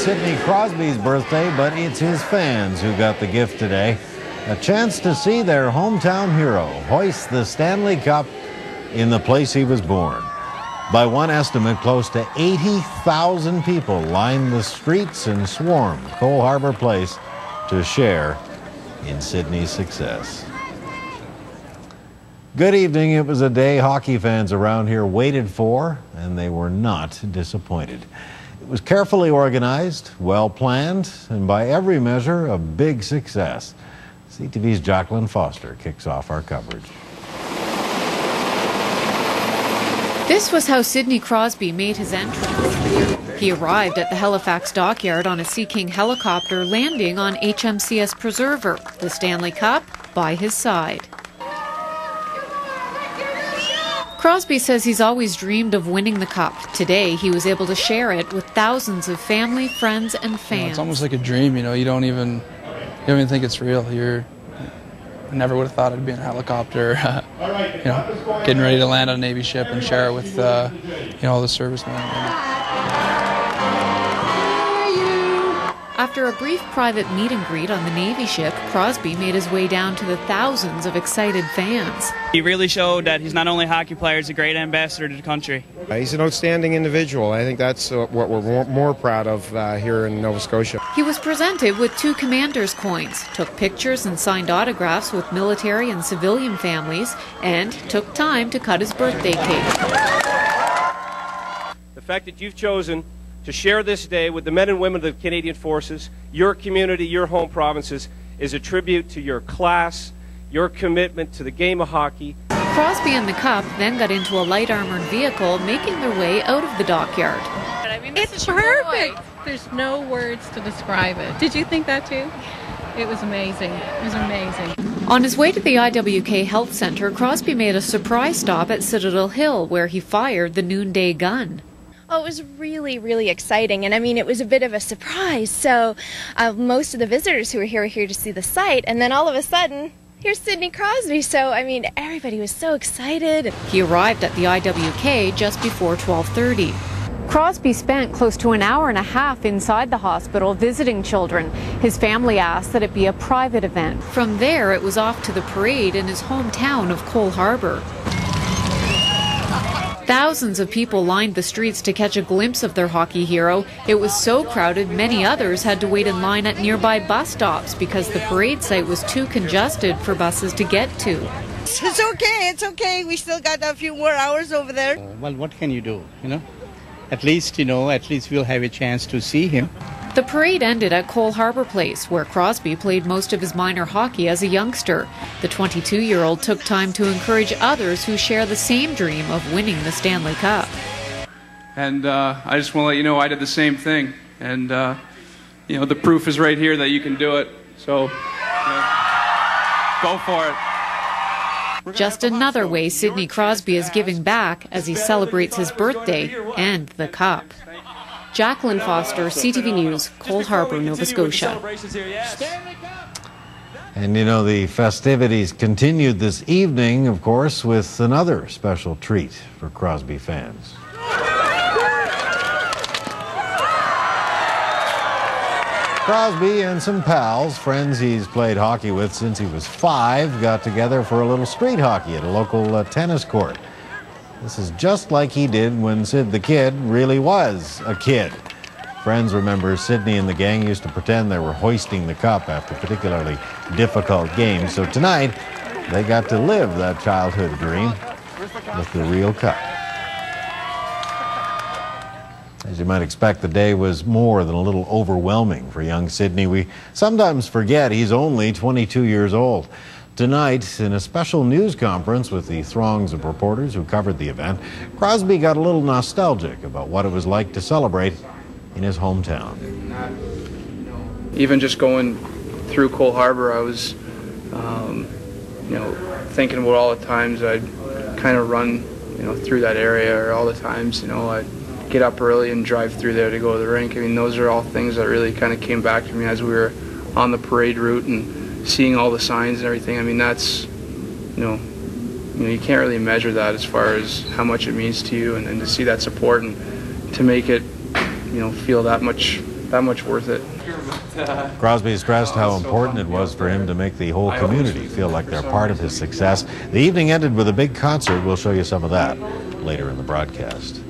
Sidney Crosby's birthday, but it's his fans who got the gift today. A chance to see their hometown hero hoist the Stanley Cup in the place he was born. By one estimate, close to 80,000 people lined the streets and swarmed Cole Harbour Place to share in Sidney's success. Good evening. It was a day hockey fans around here waited for, and they were not disappointed. It was carefully organized, well planned, and by every measure, a big success. CTV's Jacqueline Foster kicks off our coverage. This was how Sidney Crosby made his entrance. He arrived at the Halifax dockyard on a Sea King helicopter, landing on HMCS Preserver, the Stanley Cup by his side. Crosby says he's always dreamed of winning the cup. Today, he was able to share it with thousands of family, friends, and fans. It's almost like a dream, you don't even think it's real. I never would have thought I'd be in a helicopter, getting ready to land on a Navy ship and share it with, all the servicemen. After a brief private meet and greet on the Navy ship, Crosby made his way down to the thousands of excited fans. He really showed that he's not only a hockey player, he's a great ambassador to the country. He's an outstanding individual. I think that's what we're more proud of here in Nova Scotia. He was presented with 2 Commander's coins, took pictures and signed autographs with military and civilian families, and took time to cut his birthday cake. The fact that you've chosen to share this day with the men and women of the Canadian Forces, your community, your home provinces, is a tribute to your class, your commitment to the game of hockey. Crosby and the Cup then got into a light armored vehicle, making their way out of the dockyard. It's perfect. There's no words to describe it. Did you think that too? It was amazing. It was amazing. On his way to the IWK Health Centre, Crosby made a surprise stop at Citadel Hill, where he fired the noonday gun. Oh, it was really, really exciting, and it was a bit of a surprise. So most of the visitors who were here to see the site, and then all of a sudden, here's Sidney Crosby. So, everybody was so excited. He arrived at the IWK just before 12:30. Crosby spent close to an hour and a half inside the hospital visiting children. His family asked that it be a private event. From there, it was off to the parade in his hometown of Cole Harbour. Thousands of people lined the streets to catch a glimpse of their hockey hero. It was so crowded, many others had to wait in line at nearby bus stops because the parade site was too congested for buses to get to. It's okay. We still got a few more hours over there. Well, what can you do, At least we'll have a chance to see him. The parade ended at Cole Harbour Place, where Crosby played most of his minor hockey as a youngster. The 22-year-old took time to encourage others who share the same dream of winning the Stanley Cup. And I just want to let you know I did the same thing. And, the proof is right here that you can do it. So, go for it. Just another way Sidney Crosby is giving back as he celebrates his birthday and the Cup. Jacqueline Foster, CTV News, Cole Harbour, Nova Scotia. And the festivities continued this evening, of course, with another special treat for Crosby fans. Crosby and some pals, friends he's played hockey with since he was 5, got together for a little street hockey at a local tennis court. This is just like he did when Sid the Kid really was a kid. Friends remember Sidney and the gang used to pretend they were hoisting the cup after particularly difficult games. So tonight, they got to live that childhood dream with the real cup. As you might expect, the day was more than a little overwhelming for young Sidney. We sometimes forget he's only 22 years old. Tonight, in a special news conference with the throngs of reporters who covered the event, Crosby got a little nostalgic about what it was like to celebrate in his hometown. Even just going through Cole Harbour, I was, thinking about all the times I'd kind of run, through that area, or all the times, I'd get up early and drive through there to go to the rink. Those are all things that really kind of came back to me as we were on the parade route and seeing all the signs and everything. That's, you can't really measure that as far as how much it means to you, and to see that support and to make it, feel that much that much worth it. Crosby stressed how important it was for him to make the whole community feel like they're part of his success. The evening ended with a big concert. We'll show you some of that later in the broadcast.